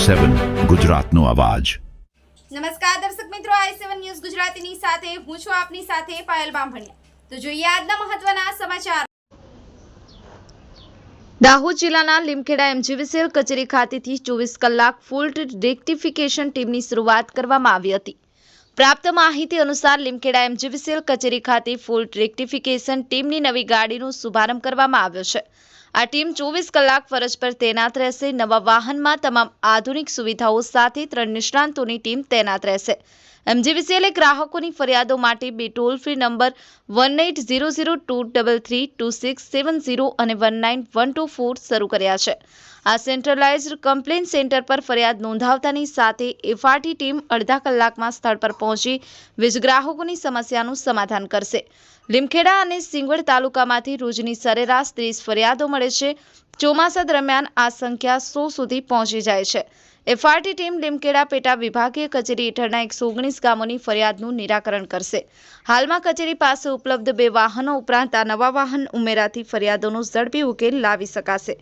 i7 ગુજરાતનો અવાજ। નમસ્કાર દર્શક મિત્રો, i7 ન્યૂઝ ગુજરાતીની સાથે હું છું આપની સાથે પાયલ બામભણિયા। તો જોઈએ આજના મહત્વના સમાચાર। દાહોદ જિલ્લાના લીમખેડા એમજીવીસીએલ કચેરી ખાતેથી 24 કલાક ફૂલ રેક્ટિફિકેશન ટીમની શરૂઆત કરવામાં આવી હતી। પ્રાપ્ત માહિતી અનુસાર લીમખેડા એમજીવીસીએલ કચેરી ખાતે ફૂલ રેક્ટિફિકેશન ટીમની નવી ગાડીનો શુભારંભ કરવામાં આવ્યો છે। આ ટીમ 24 કલાક ફરજ પર તૈનાત રહેશે। નવા વાહનમાં તમામ આધુનિક સુવિધાઓ સાથે 3 નિષ્ણાંતોની ટીમ તૈનાત રહેશે। એમજીવીસીએલે ગ્રાહકોની ફરિયાદો માટે 2 ટોલ ફ્રી નંબર 1800233267 અને 19124 શરૂ કર્યા છે। આ સેન્ટ્રલાઇઝ્ડ કમ્પ્લેન્ટ સેન્ટર પર ફરિયાદ નોંધાવતાની સાથે એફઆરટી ટીમ અડધા કલાકમાં સ્થળ પર પહોંચી વીજ ગ્રાહકોની સમસ્યાનું સમાધાન કરશે। લીમખેડા અને સિંગવડ તાલુકામાંથી રોજની સરેરાશ 30 ફરિયાદો મળે છે। ચોમાસા દરમિયાન આ સંખ્યા 100 સુધી પહોંચી જાય છે। એફઆરટી ટીમ લીમખેડા પેટા વિભાગીય કચેરી હેઠળના 119 ગામોની ફરિયાદનું નિરાકરણ કરશે। હાલમાં કચેરી પાસે ઉપલબ્ધ 2 વાહનો ઉપરાંત આ નવા વાહન ઉમેરાથી ફરિયાદોનો ઝડપી ઉકેલ લાવી શકાશે।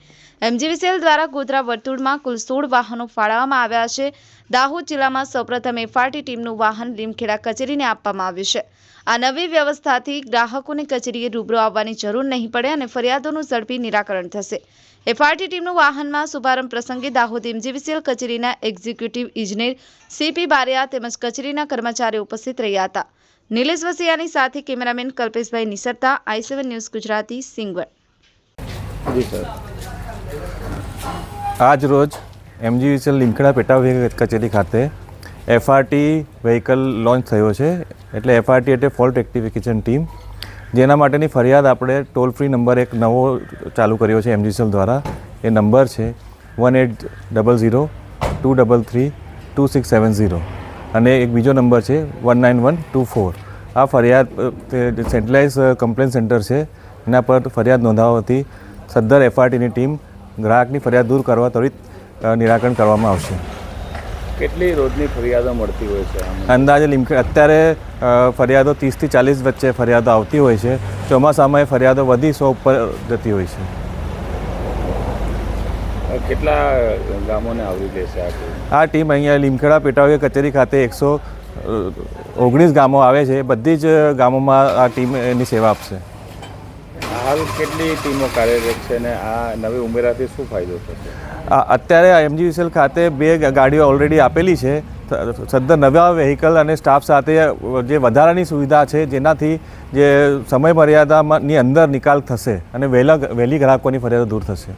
એમજીવીસીએલ દ્વારા ગોધરા વર્તુળમાં કુલ 16 વાહનો ફાળવવામાં આવ્યા છે। દાહોદ જિલ્લામાં સૌપ્રથમ એફઆરટી ટીમનું વાહન લીમખેડા કચેરીને આપવામાં આવ્યું છે। આ નવી વ્યવસ્થાથી ગ્રાહકોને કચેરીએ રૂબરૂ આવવાની જરૂર નહીં પડે અને ફરિયાદોનું ઝડપી નિરાકરણ થશે। એફઆરટી ટીમનું વાહનમાં શુભારંભ પ્રસંગે દાહોદ એમજીવીસીએલ કચેરીના એક્ઝિક્યુટિવ ઇજનેર સીપી બારિયા તેમજ કચેરીના કર્મચારીઓ ઉપસ્થિત રહ્યા હતા। નિલેશ વસિયાની સાથે cameraman Kalpeshbhai નિસરતા, i7 news Gujarati, Singvad. જી સર, આજ રોજ એમજીવીસીએલ લીમખેડા પેટા કચેરી ખાતે એફઆરટી વ્હીકલ લોન્ચ થયો છે। એટલે એફઆરટી એટલે ફોલ્ટ રેક્ટિફિકેશન ટીમ, જેના માટેની ફરિયાદ આપણે ટોલ ફ્રી નંબર એક નવો ચાલુ કર્યો છે એમજીવીસીએલ દ્વારા। એ નંબર છે 1800233267 અને એક બીજો નંબર છે 19124। આ ફરિયાદ સેન્ટ્રલાઇઝ કમ્પ્લેન્ટ સેન્ટર છે, એના પર ફરિયાદ નોંધાવવાથી સદ્ધર એફઆરટીની ટીમ ગ્રાહકની ફરિયાદ દૂર કરવા ત્વરિત નિરાકરણ કરવામાં આવશે। કેટલી રોજની ફરિયાદો મળતી હોય છે? અંદાજે અત્યારે ફરિયાદો 30 થી 40 વચ્ચે ફરિયાદો આવતી હોય છે। ચોમાસામાં એ ફરિયાદો વધી 100 ઉપર જતી હોય છે। કેટલા ગામોને આવરી લેશે આ ટીમ? આ ટીમ અહીંયા લીમખેડા પેટા કચેરી ખાતે 119 ગામો આવે છે। બધી જ ગામોમાં આ ટીમ એની સેવા આપશે। હાલ કેટલી ટીમો કાર્યરત છે અને આ નવી ઉમેરાથી શું ફાયદો થશે? અત્યારે એમજીવીસીએલ ખાતે 2 ગાડીઓ ઓલરેડી આપેલી છે। સદ્ધર નવા વ્હીકલ અને સ્ટાફ સાથે જે વધારાની સુવિધા છે, જેનાથી જે સમય મર્યાદાની અંદર નિકાલ થશે અને વહેલી ગ્રાહકોની ફરિયાદો દૂર થશે।